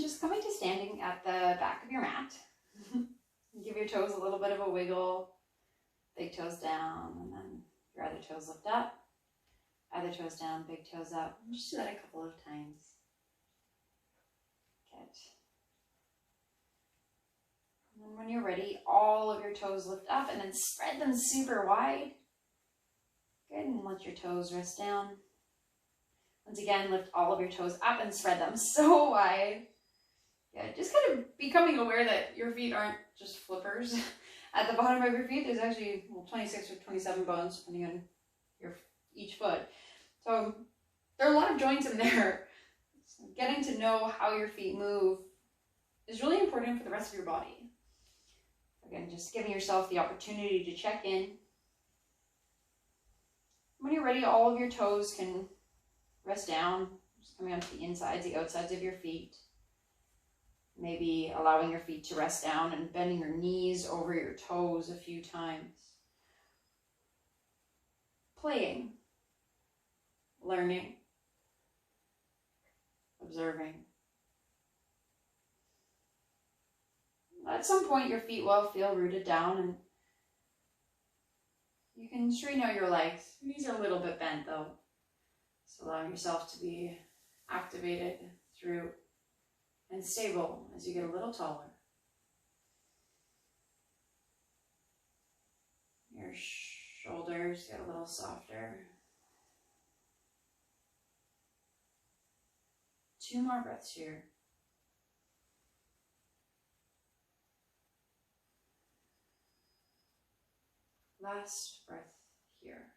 just coming to standing at the back of your mat. Give your toes a little bit of a wiggle. Big toes down, and then your other toes lift up. Other toes down, big toes up. Just do that a couple of times. Good. And then when you're ready, all of your toes lift up and then spread them super wide. Good, and let your toes rest down. Once again, lift all of your toes up and spread them so wide. Yeah, just kind of becoming aware that your feet aren't just flippers. At the bottom of your feet, there's actually 26 or 27 bones, depending on each foot. So there are a lot of joints in there. So getting to know how your feet move is really important for the rest of your body. Again, just giving yourself the opportunity to check in. When you're ready, all of your toes can rest down, just coming onto the insides, the outsides of your feet. Maybe allowing your feet to rest down and bending your knees over your toes a few times. Playing, learning, observing. At some point, your feet will feel rooted down, and you can straighten out your legs. Your knees are a little bit bent though. So allowing yourself to be activated through and stable as you get a little taller. Your shoulders get a little softer. 2 more breaths here. Last breath here.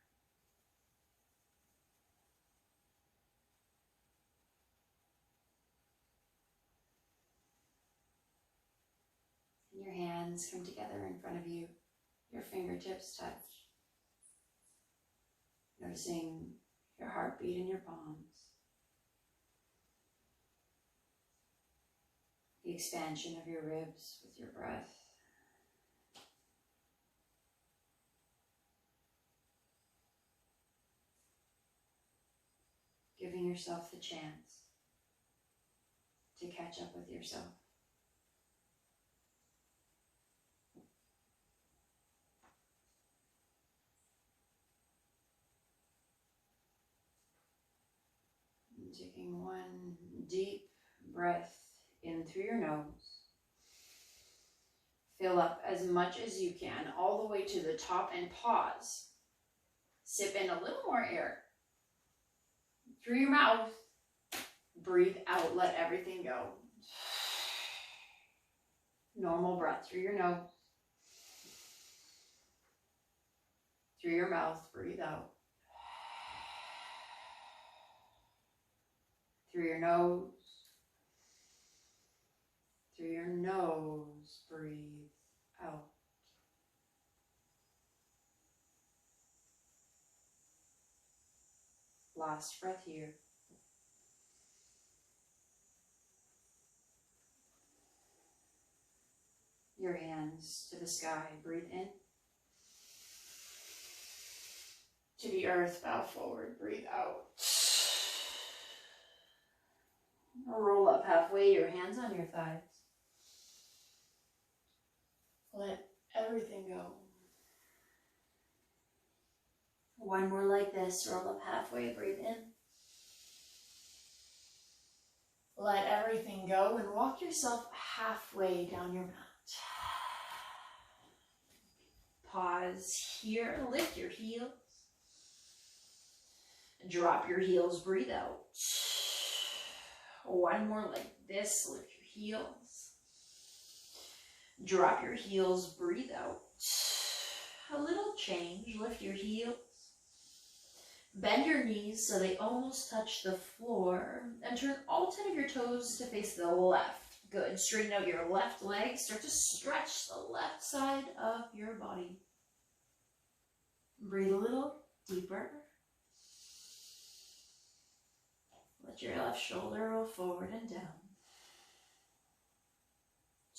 And your hands come together in front of you. Your fingertips touch. Noticing your heartbeat in your palms. The expansion of your ribs with your breath. Giving yourself the chance to catch up with yourself. And taking one deep breath in through your nose. Fill up as much as you can, all the way to the top, and pause. Sip in a little more air. Through your mouth, breathe out, let everything go. Normal breath through your nose. Through your mouth, breathe out. Through your nose. Through your nose, breathe out. Last breath here. Your hands to the sky, breathe in. To the earth, bow forward, breathe out. Roll up halfway, your hands on your thighs. Let everything go. One more like this, roll up halfway, breathe in. Let everything go and walk yourself halfway down your mat. Pause here, lift your heels. Drop your heels, breathe out. One more like this, lift your heels. Drop your heels, breathe out. A little change, lift your heels. Bend your knees so they almost touch the floor, and turn all 10 of your toes to face the left. Good. Straighten out your left leg. Start to stretch the left side of your body. Breathe a little deeper. Let your left shoulder roll forward and down.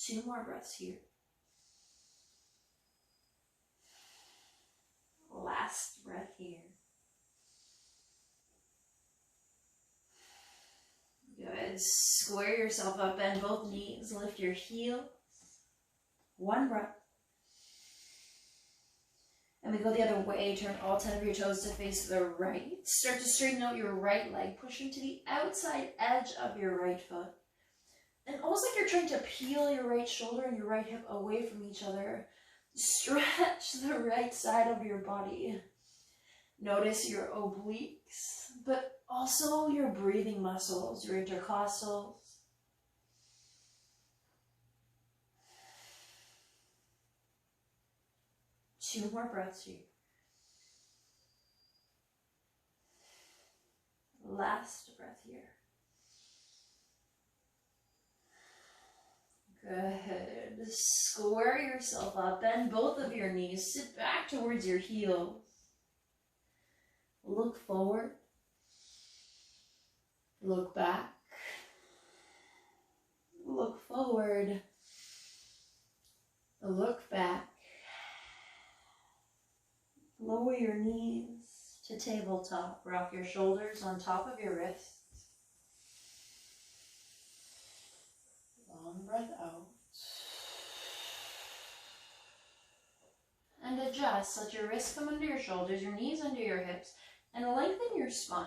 2 more breaths here. Last breath here. Good. Good. Square yourself up, bend both knees, lift your heels. One breath. And we go the other way. Turn all 10 of your toes to face the right. Start to straighten out your right leg, pushing to the outside edge of your right foot. And almost like you're trying to peel your right shoulder and your right hip away from each other. Stretch the right side of your body. Notice your obliques, but also your breathing muscles, your intercostals. Two more breaths here. Last breath here. Good. Square yourself up. Bend both of your knees. Sit back towards your heels. Look forward. Look back. Look forward. Look back. Lower your knees to tabletop. Rock your shoulders on top of your wrists. Long breath out. And adjust. Let your wrists come under your shoulders, your knees under your hips, and lengthen your spine.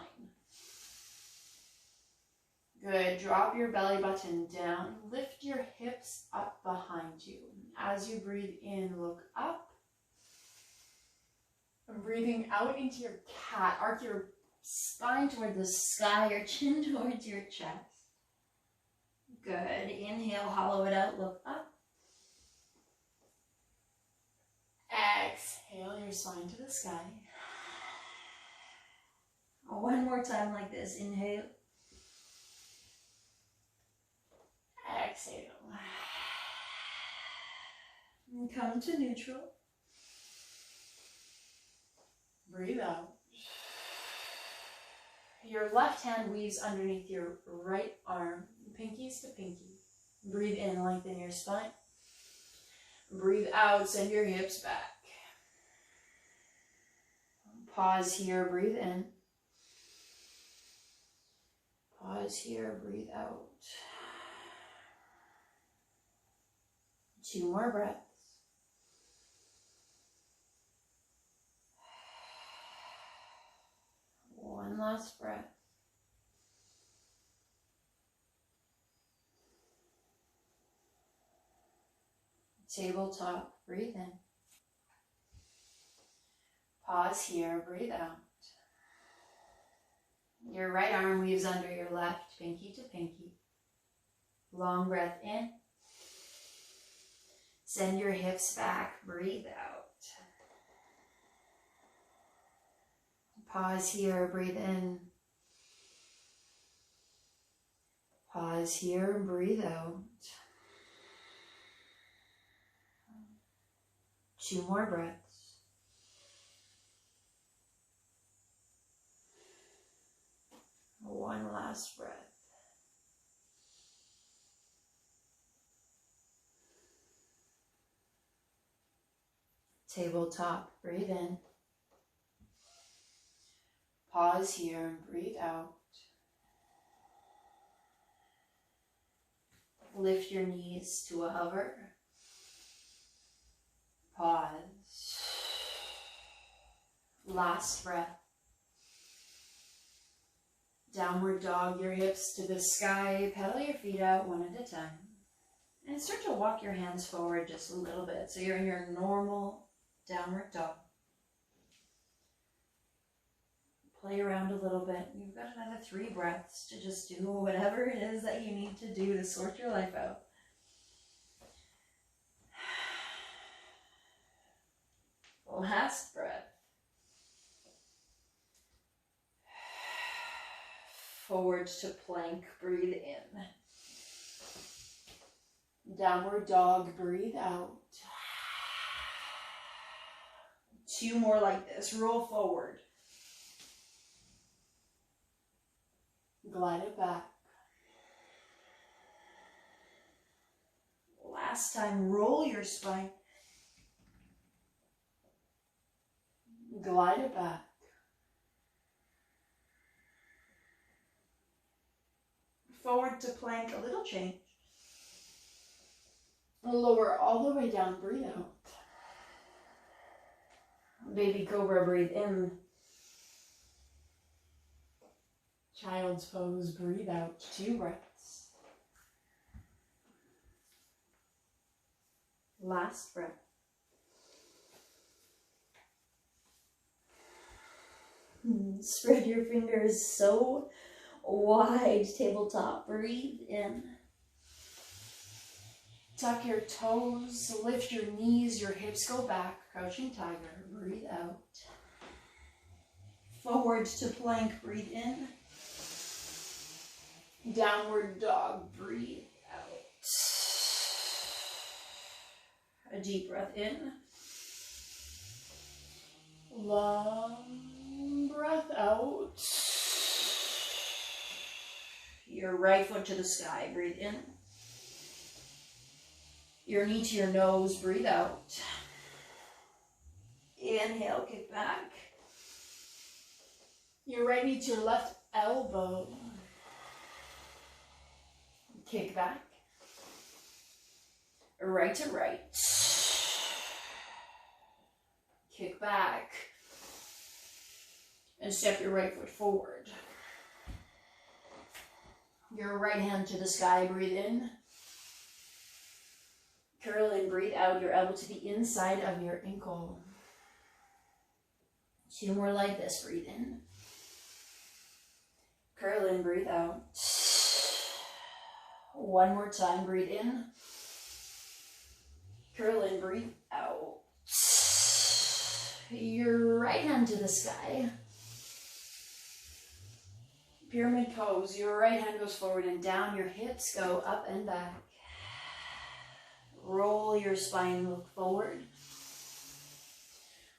Good. Drop your belly button down. Lift your hips up behind you. As you breathe in, look up. And breathing out into your cat. Arc your spine toward the sky, your chin towards your chest. Good. Inhale, hollow it out, look up. Exhale your spine to the sky. One more time like this. Inhale. Exhale. And come to neutral. Breathe out. Your left hand weaves underneath your right arm, pinkies to pinky. Breathe in, lengthen your spine. Breathe out, send your hips back. Pause here, breathe in. Pause here, breathe out. Two more breaths. One last breath. Tabletop, breathe in. Pause here, breathe out. Your right arm weaves under your left, pinky to pinky. Long breath in. Send your hips back, breathe out. Pause here, breathe in. Pause here, breathe out. Two more breaths. One last breath. Tabletop, breathe in. Pause here and breathe out. Lift your knees to a hover. Pause. Last breath. Downward dog, your hips to the sky. Pedal your feet out one at a time. And start to walk your hands forward just a little bit. So you're in your normal downward dog. Play around a little bit. You've got another 3 breaths to just do whatever it is that you need to do to sort your life out. Last breath. Forward to plank, breathe in. Downward dog, breathe out. 2 more like this. Roll forward. Glide it back. Last time, roll your spine. Glide it back. Forward to plank, a little change. Lower all the way down, breathe out. Baby cobra, breathe in. Child's pose, breathe out. 2 breaths. Last breath. Spread your fingers so wide, tabletop. Breathe in. Tuck your toes, lift your knees, your hips go back. Crouching tiger, breathe out. Forward to plank, breathe in. Downward dog, breathe out. A deep breath in. Long breath out. Your right foot to the sky, breathe in. Your knee to your nose, breathe out. Inhale, kick back. Your right knee to your left elbow. Kick back. Right to right. Kick back. And step your right foot forward. Your right hand to the sky, breathe in. Curl and breathe out, your elbow to the inside of your ankle. 2 more like this, breathe in. Curl and breathe out. 1 more time, breathe in. Curl and breathe out. Your right hand to the sky. Pyramid pose, your right hand goes forward and down, your hips go up and back. Roll your spine, look forward.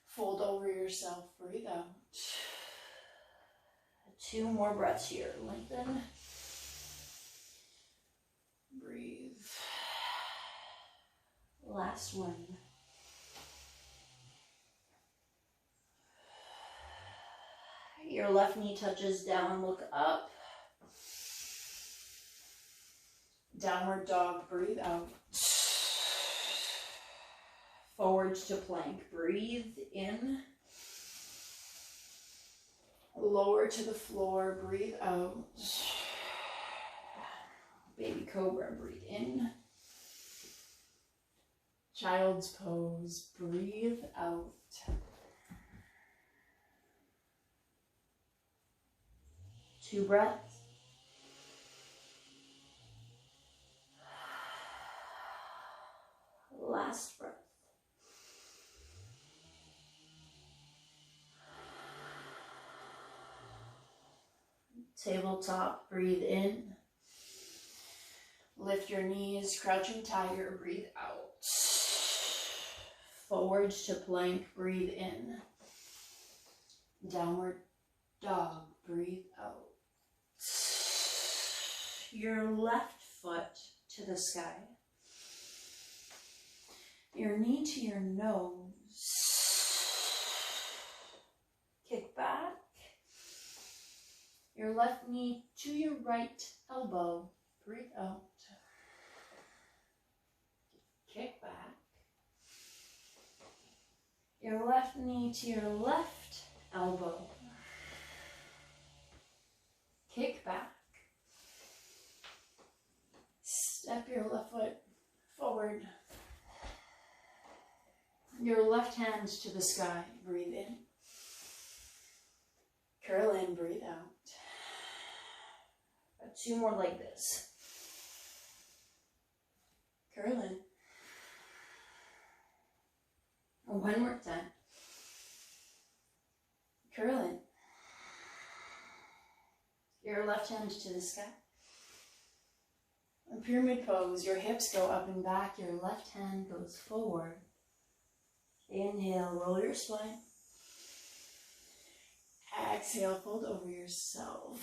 Fold over yourself, breathe out. 2 more breaths here, lengthen. Breathe. Last one. Your left knee touches down, look up. Downward dog, breathe out. Forward to plank, breathe in. Lower to the floor, breathe out. Baby cobra, breathe in. Child's pose, breathe out. Two breaths. Last breath. Tabletop, breathe in. Lift your knees, crouching tiger, breathe out. Forward to plank, breathe in. Downward dog, breathe out. Your left foot to the sky. Your knee to your nose. Kick back. Your left knee to your right elbow. Breathe out. Kick back. Your left knee to your left elbow. Kick back. Step your left foot forward. Your left hand to the sky. Breathe in. Curl in, breathe out. Two more like this. Curl in. One more time. Curl in. Your left hand to the sky. In pyramid pose, your hips go up and back, your left hand goes forward. Inhale, roll your spine. Exhale, fold over yourself.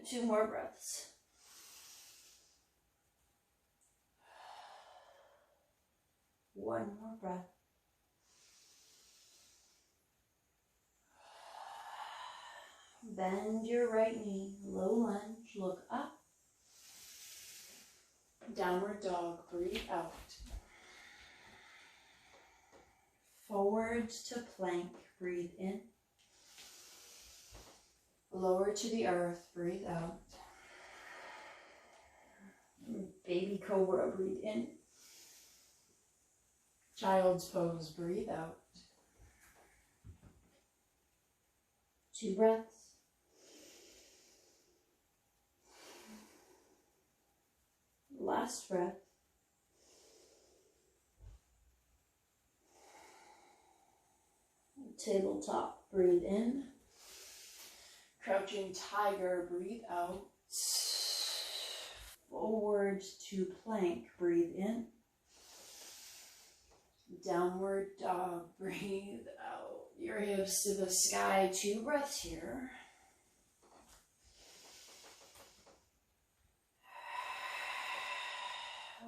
Two more breaths. One more breath. Bend your right knee, low lunge, look up. Downward dog, breathe out. Forward to plank, breathe in. Lower to the earth, breathe out. Baby cobra, breathe in. Child's pose, breathe out. 2 breaths. Last breath. Tabletop, breathe in. Crouching tiger, breathe out. Forward to plank, breathe in. Downward dog, breathe out. Your hips to the sky, 2 breaths here.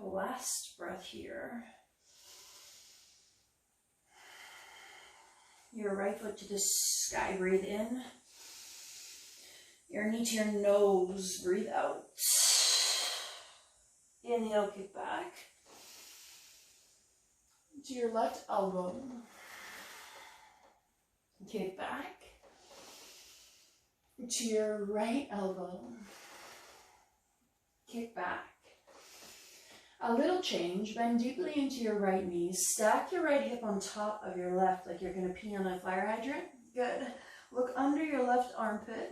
Last breath here. Your right foot to the sky, breathe in. Your knee to your nose, breathe out. Inhale, kick back. To your left elbow. Kick back. To your right elbow. Kick back. A little change, bend deeply into your right knee. Stack your right hip on top of your left like you're going to pee on a fire hydrant. Good. Look under your left armpit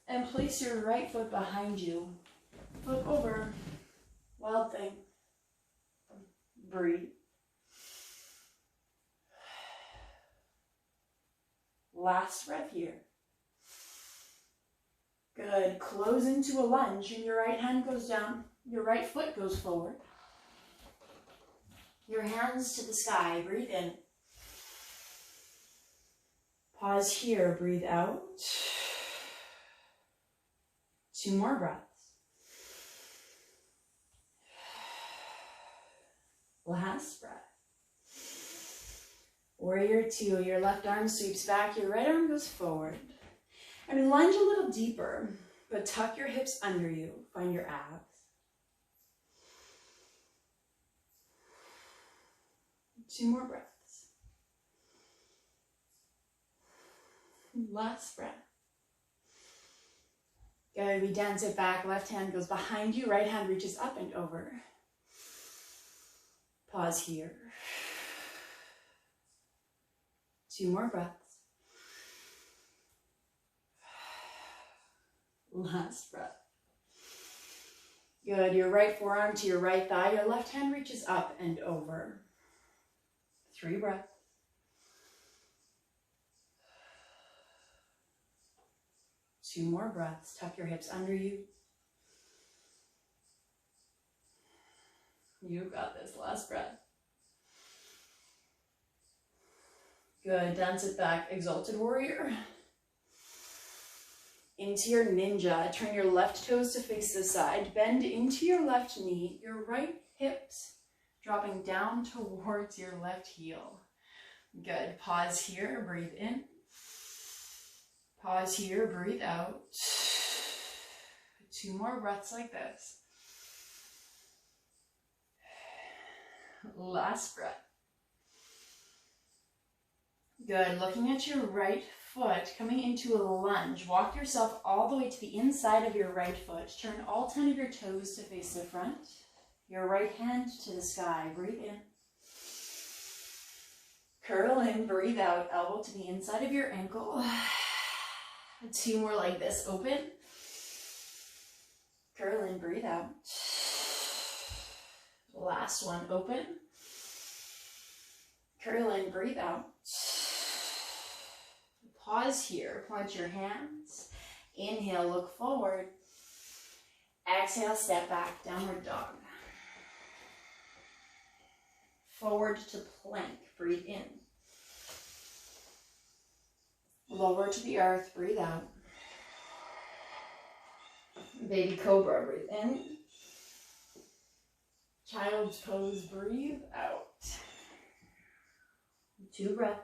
and place your right foot behind you. Flip over. Wild thing. Breathe. Last breath here. Good. Close into a lunge and your right hand goes down. Your right foot goes forward. Your hands to the sky. Breathe in. Pause here. Breathe out. 2 more breaths. Last breath. Warrior 2. Your left arm sweeps back. Your right arm goes forward. And lunge a little deeper, but tuck your hips under you. Find your abs. 2 more breaths. Last breath. Good. We dance it back. Left hand goes behind you. Right hand reaches up and over. Pause here. 2 more breaths. Last breath. Good. Your right forearm to your right thigh. Your left hand reaches up and over. 3 breaths. Two more breaths. Tuck your hips under you. You got this. Last breath. Good. Dance it back. Exalted warrior. Into your ninja. Turn your left toes to face the side. Bend into your left knee. Your right hips dropping down towards your left heel. Good. Pause here. Breathe in. Pause here. Breathe out. 2 more breaths like this. Last breath. Good. Looking at your right foot, coming into a lunge. Walk yourself all the way to the inside of your right foot. Turn all 10 of your toes to face the front. Your right hand to the sky. Breathe in. Curl in. Breathe out. Elbow to the inside of your ankle. 2 more like this. Open. Curl in. Breathe out. Last one. Open. Curl in. Breathe out. Pause here. Plant your hands. Inhale. Look forward. Exhale. Step back. Downward dog. Forward to plank. Breathe in. Lower to the earth. Breathe out. Baby cobra. Breathe in. Child's pose. Breathe out. 2 breaths.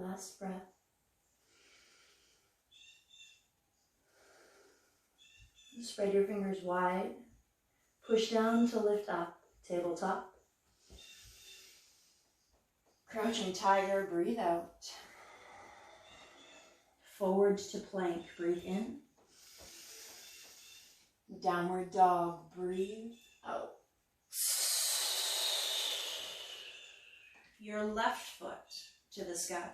Last breath. Spread your fingers wide. Push down to lift up. Tabletop. Crouching tiger, breathe out. Forward to plank, breathe in. Downward dog, breathe out. Your left foot to the sky.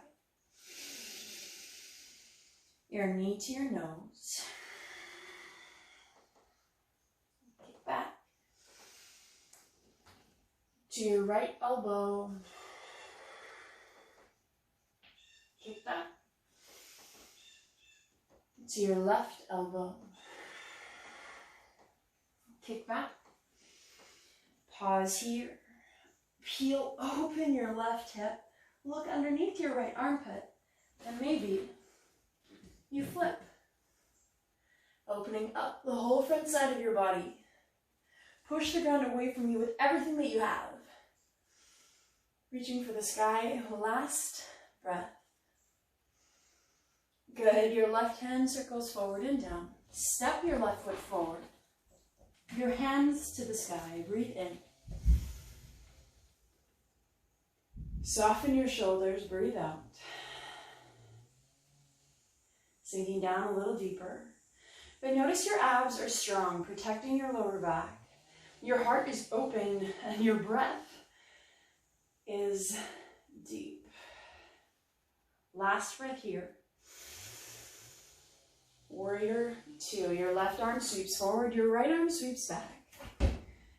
Your knee to your nose. Kick back. To your right elbow. Kick back. To your left elbow. Kick back. Pause here. Peel open your left hip. Look underneath your right armpit. And maybe you flip. Opening up the whole front side of your body. Push the ground away from you with everything that you have. Reaching for the sky. Last breath. Good. Your left hand circles forward and down. Step your left foot forward. Your hands to the sky. Breathe in. Soften your shoulders. Breathe out. Sinking down a little deeper. But notice your abs are strong, protecting your lower back. Your heart is open and your breath is deep. Last breath here. Warrior 2. Your left arm sweeps forward, your right arm sweeps back.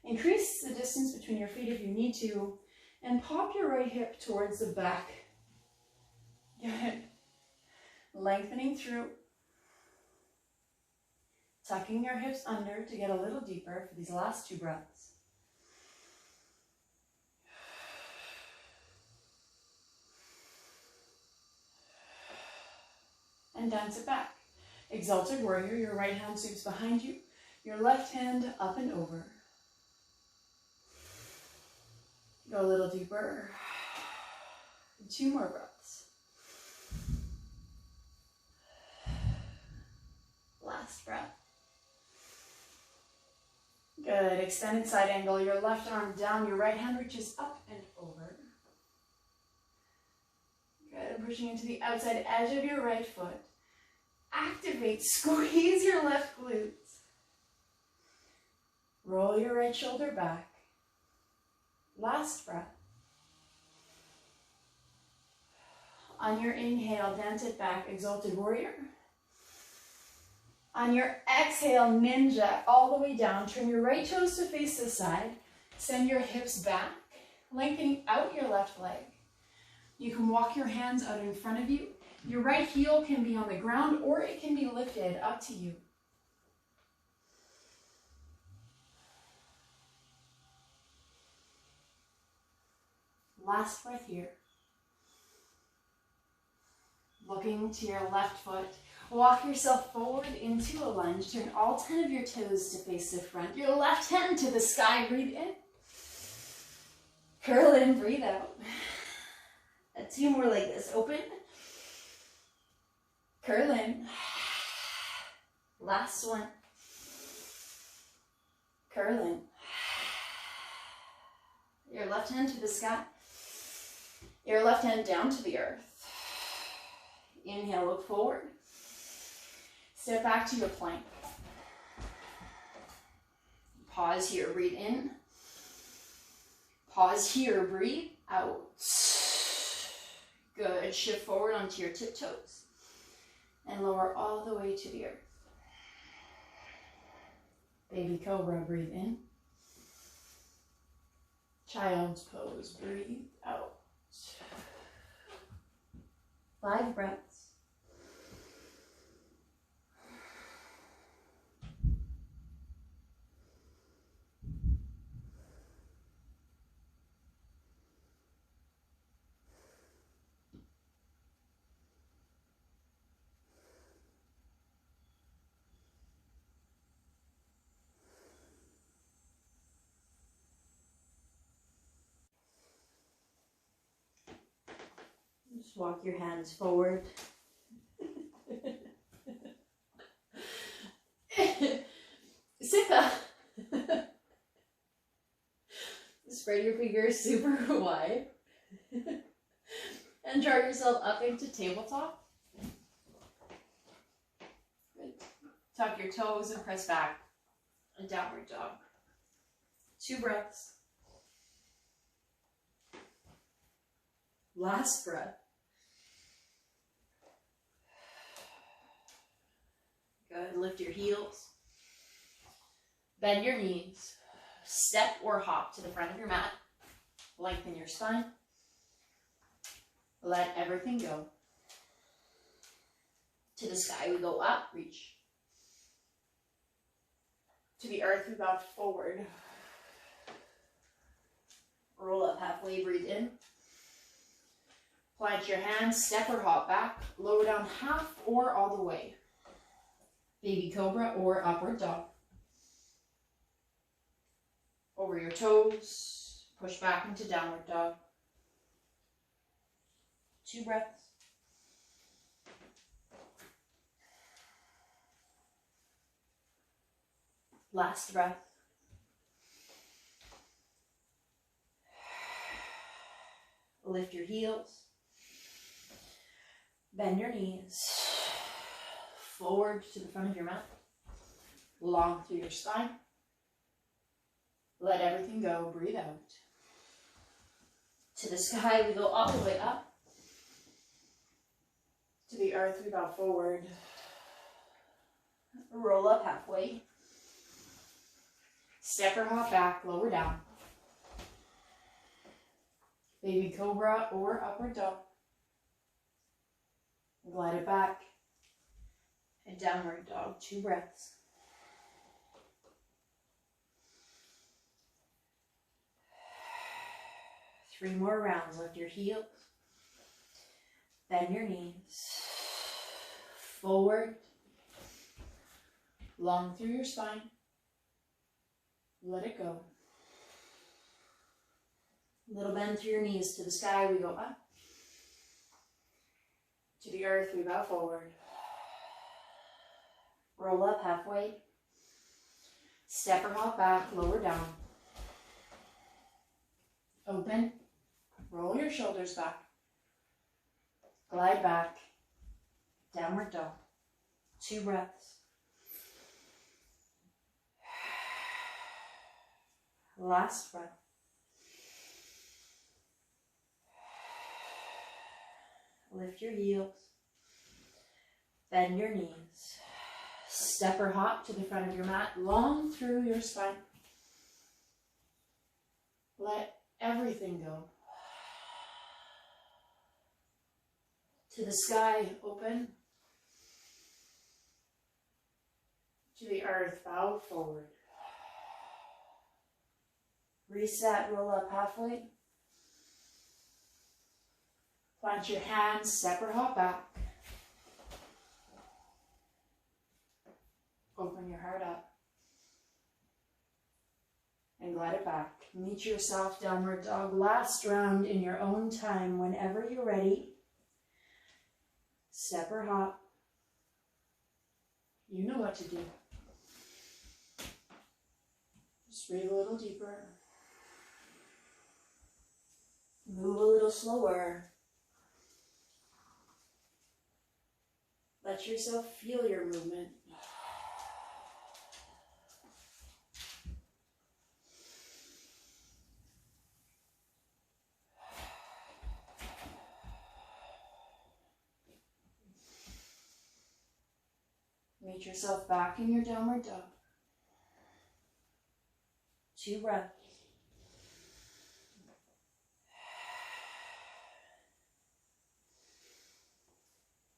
Increase the distance between your feet if you need to, and pop your right hip towards the back. Good. Lengthening through. Tucking your hips under to get a little deeper for these last 2 breaths. And dance it back. Exalted warrior, your right hand sweeps behind you, your left hand up and over. Go a little deeper. 2 more breaths. Last breath. Good. Extended side angle. Your left arm down, your right hand reaches up and over. Good. Pushing into the outside edge of your right foot. Activate, squeeze your left glutes. Roll your right shoulder back. Last breath. On your inhale, dance it back, exalted warrior. On your exhale, ninja, all the way down. Turn your right toes to face the side. Send your hips back, lengthening out your left leg. You can walk your hands out in front of you. Your right heel can be on the ground or it can be lifted, up to you. Last breath here. Looking to your left foot. Walk yourself forward into a lunge. Turn all 10 of your toes to face the front. Your left hand to the sky. Breathe in. Curl in, breathe out. 2 more like this. Open. Curl in. Last one. Curl in. Your left hand to the sky. Your left hand down to the earth. Inhale, look forward. Step back to your plank. Pause here, breathe in. Pause here, breathe out. Good. Shift forward onto your tiptoes and lower all the way to the earth. Baby cobra, breathe in. Child's pose, breathe out. 5 breaths. Just walk your hands forward. Sit up. Spread your fingers super wide. And draw yourself up into tabletop. Good. Tuck your toes and press back. And downward dog. 2 breaths. Last breath. Good. Lift your heels. Bend your knees. Step or hop to the front of your mat. Lengthen your spine. Let everything go. To the sky we go up, reach. To the earth we bow forward. Roll up halfway, breathe in. Plant your hands, step or hop back. Lower down half or all the way. Baby cobra or upward dog. Over your toes, push back into downward dog. 2 breaths. Last breath. Lift your heels. Bend your knees. Forward to the front of your mat. Long through your spine. Let everything go. Breathe out. To the sky we go all the way up. To the earth we bow forward. Roll up halfway. Step or hop back, lower down. Baby cobra or upward dog. Glide it back. And downward dog, 2 breaths. Three more rounds. Lift your heels. Bend your knees. Forward. Long through your spine. Let it go. Little bend through your knees. To the sky we go up. To the earth we bow forward. Roll up halfway. Step or hop back, lower down. Open. Roll your shoulders back. Glide back. Downward dog. 2 breaths. Last breath. Lift your heels. Bend your knees. Step or hop to the front of your mat, long through your spine. Let everything go. To the sky, open. To the earth, bow forward. Reset, roll up halfway. Plant your hands, step or hop back. Open your heart up. And glide it back. Meet yourself, downward dog. Last round in your own time. Whenever you're ready, step or hop. You know what to do. Just breathe a little deeper. Move a little slower. Let yourself feel your movement. Meet yourself back in your downward dog. 2 breaths.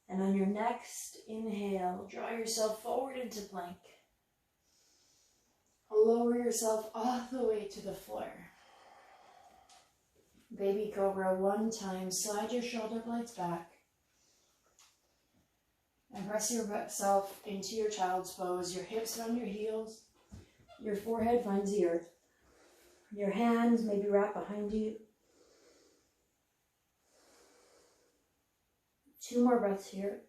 And on your next inhale, draw yourself forward into plank. Lower yourself all the way to the floor. Baby cobra 1 time. Slide your shoulder blades back. And press yourself into your child's pose. Your hips on your heels. Your forehead finds the earth. Your hands maybe wrap behind you. 2 more breaths here.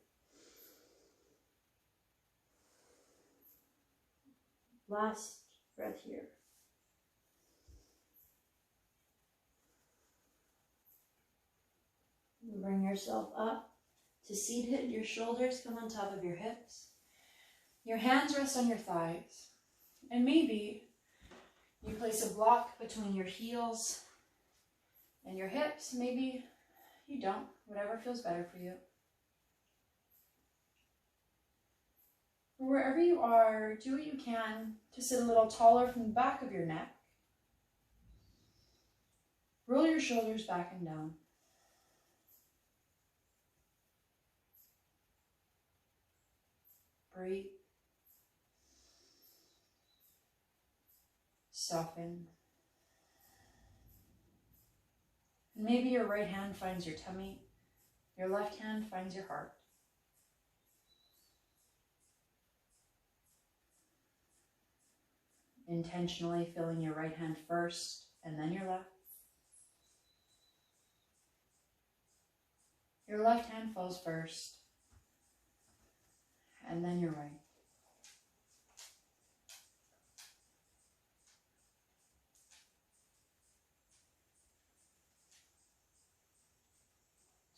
Last breath here. Bring yourself up to seated. Your shoulders come on top of your hips. Your hands rest on your thighs. And maybe you place a block between your heels and your hips. Maybe you don't. Whatever feels better for you. Wherever you are, do what you can to sit a little taller from the back of your neck. Roll your shoulders back and down. Breathe. Soften. And maybe your right hand finds your tummy, your left hand finds your heart. Intentionally filling your right hand first and then your left. Your left hand falls first and then your right.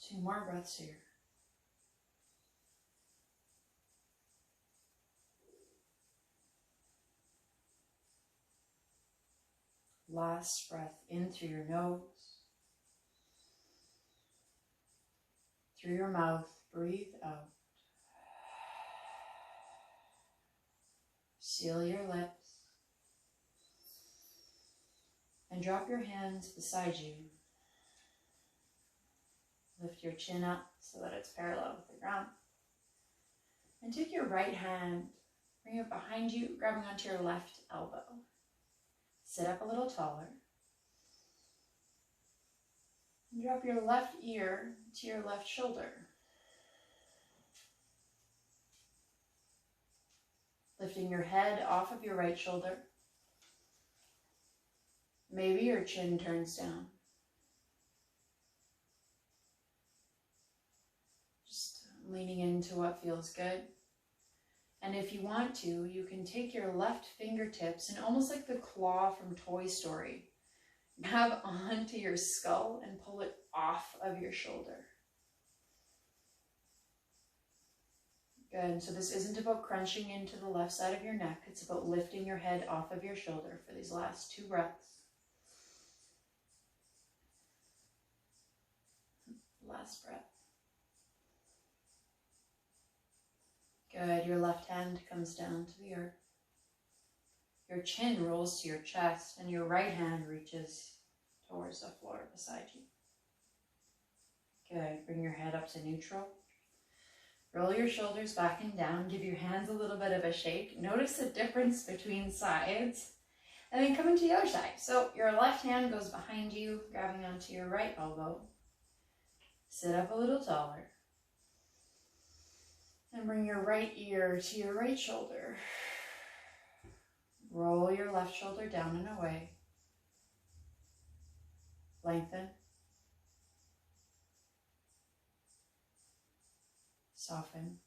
Two more breaths here. Last breath in through your nose. Through your mouth, breathe out. Seal your lips. And drop your hands beside you. Lift your chin up so that it's parallel with the ground. And take your right hand, bring it behind you, grabbing onto your left elbow. Sit up a little taller. And drop your left ear to your left shoulder. Lifting your head off of your right shoulder. Maybe your chin turns down. Just leaning into what feels good. And if you want to, you can take your left fingertips and almost like the claw from Toy Story, grab onto your skull and pull it off of your shoulder. Good. So this isn't about crunching into the left side of your neck. It's about lifting your head off of your shoulder for these last 2 breaths. Last breath. Good. Your left hand comes down to the earth. Your chin rolls to your chest and your right hand reaches towards the floor beside you. Good. Bring your head up to neutral. Roll your shoulders back and down. Give your hands a little bit of a shake. Notice the difference between sides. And then come into the other side. So your left hand goes behind you, grabbing onto your right elbow. Sit up a little taller. And bring your right ear to your right shoulder. Roll your left shoulder down and away. Lengthen. Soften.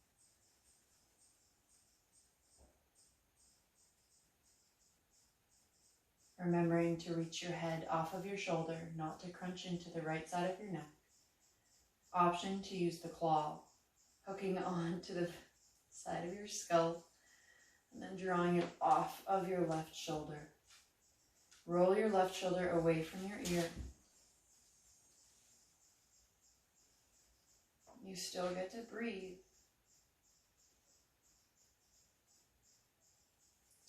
Remembering to reach your head off of your shoulder, not to crunch into the right side of your neck. Option to use the claw, hooking on to the side of your skull, and then drawing it off of your left shoulder. Roll your left shoulder away from your ear. You still get to breathe.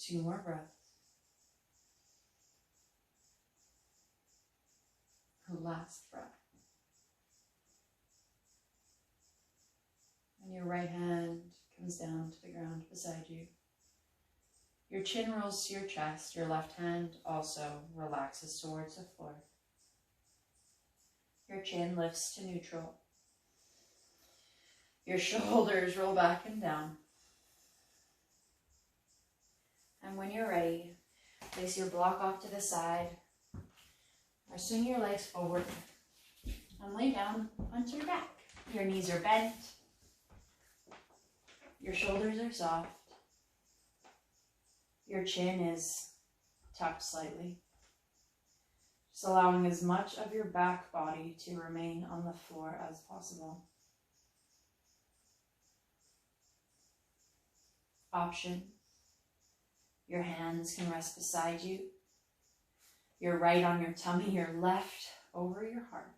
2 more breaths. Last breath. And your right hand comes down to the ground beside you. Your chin rolls to your chest. Your left hand also relaxes towards the floor. Your chin lifts to neutral. Your shoulders roll back and down. And when you're ready, place your block off to the side or swing your legs forward and lay down onto your back. Your knees are bent. Your shoulders are soft. Your chin is tucked slightly. Just allowing as much of your back body to remain on the floor as possible. Options. Your hands can rest beside you. Your right on your tummy, your left over your heart.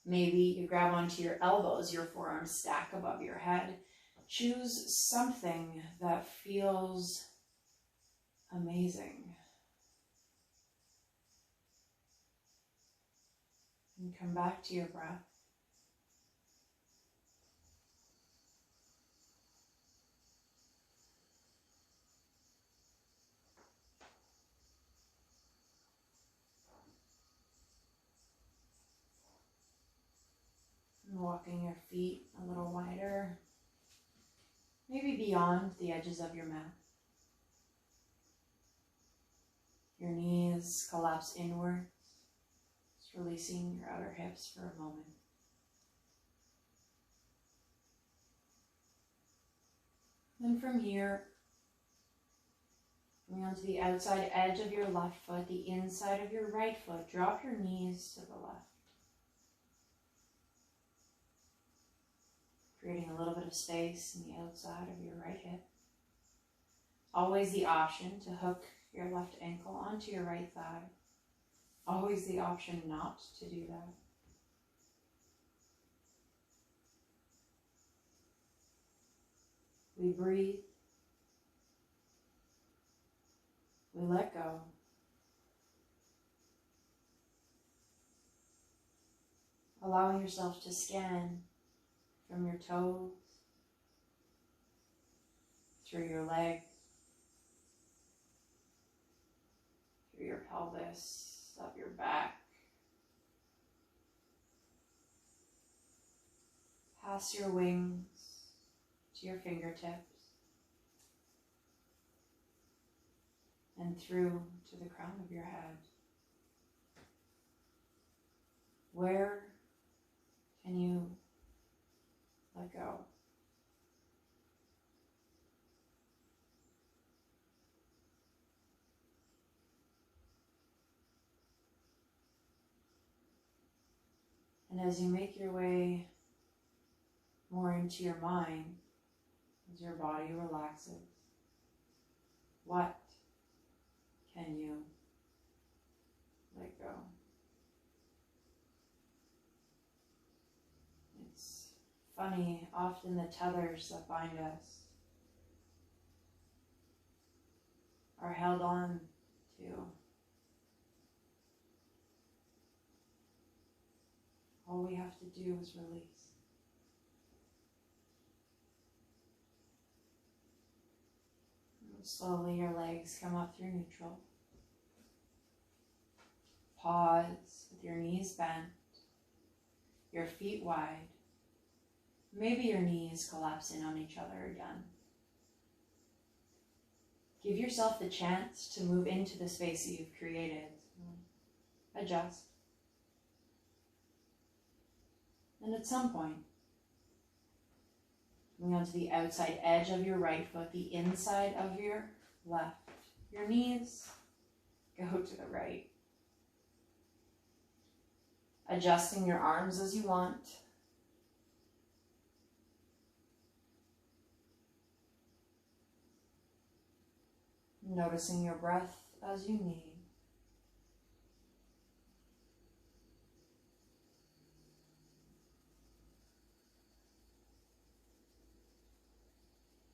Maybe you grab onto your elbows, your forearms stack above your head. Choose something that feels amazing. And come back to your breath. And walking your feet a little wider, maybe beyond the edges of your mat. Your knees collapse inward, just releasing your outer hips for a moment. Then from here, coming onto the outside edge of your left foot, the inside of your right foot, drop your knees to the left. Creating a little bit of space in the outside of your right hip. Always the option to hook your left ankle onto your right thigh. Always the option not to do that. We breathe. We let go. Allowing yourself to scan from your toes, through your legs, through your pelvis, up your back, past your wings to your fingertips, and through to the crown of your head. Where can you let go? And as you make your way more into your mind, as your body relaxes, what can you let go? It's funny, often the tethers that bind us are held on to. All we have to do is release. And slowly your legs come up through neutral. Pause with your knees bent, your feet wide. Maybe your knees collapse in on each other again. Give yourself the chance to move into the space that you've created. Adjust. And at some point, coming onto the outside edge of your right foot, the inside of your left, your knees go to the right. Adjusting your arms as you want. Noticing your breath as you need.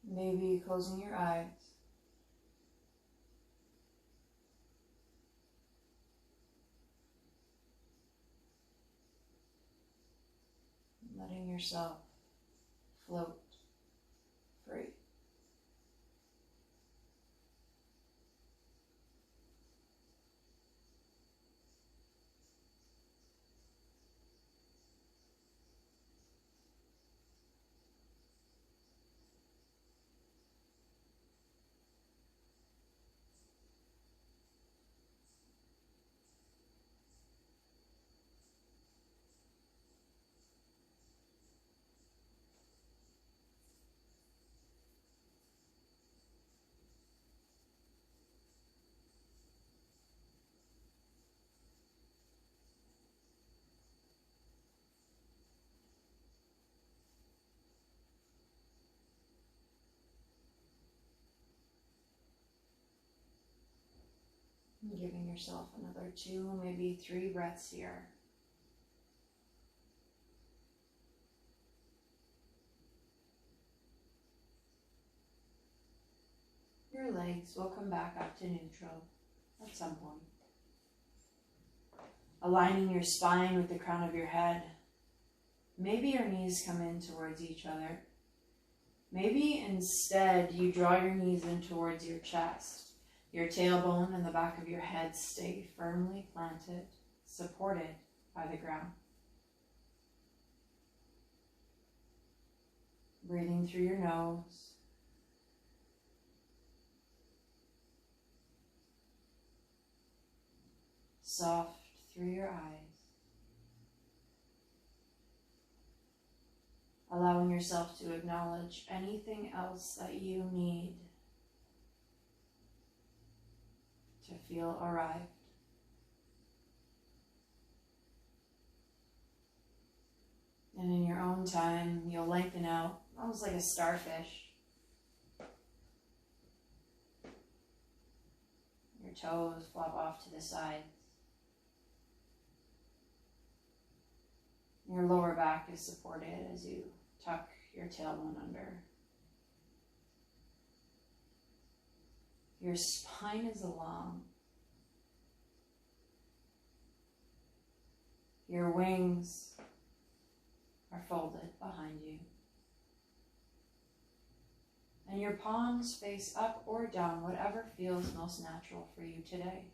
Maybe closing your eyes. Letting yourself float free. yourself another 2, maybe 3 breaths here. Your legs will come back up to neutral at some point. Aligning your spine with the crown of your head. Maybe your knees come in towards each other. Maybe instead you draw your knees in towards your chest. Your tailbone and the back of your head stay firmly planted, supported by the ground. Breathing through your nose. Soft through your eyes. Allowing yourself to acknowledge anything else that you need to feel arrived. And in your own time, you'll lengthen out, almost like a starfish. Your toes flop off to the sides. Your lower back is supported as you tuck your tailbone under. Your spine is long. Your wings are folded behind you. And your palms face up or down, whatever feels most natural for you today.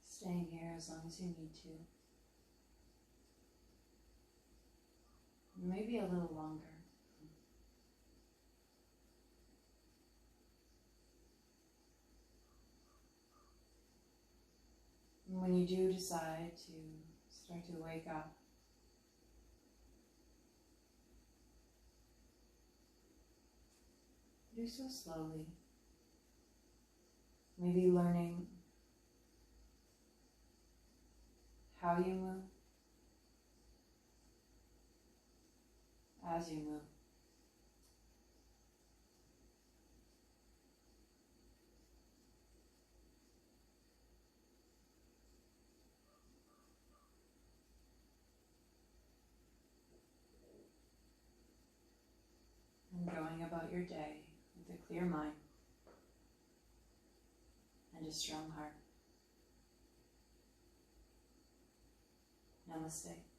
Staying here as long as you need to. Maybe a little longer. And when you do decide to start to wake up, do so slowly. Maybe learning how you move as you move. And going about your day with a clear mind and a strong heart. Namaste.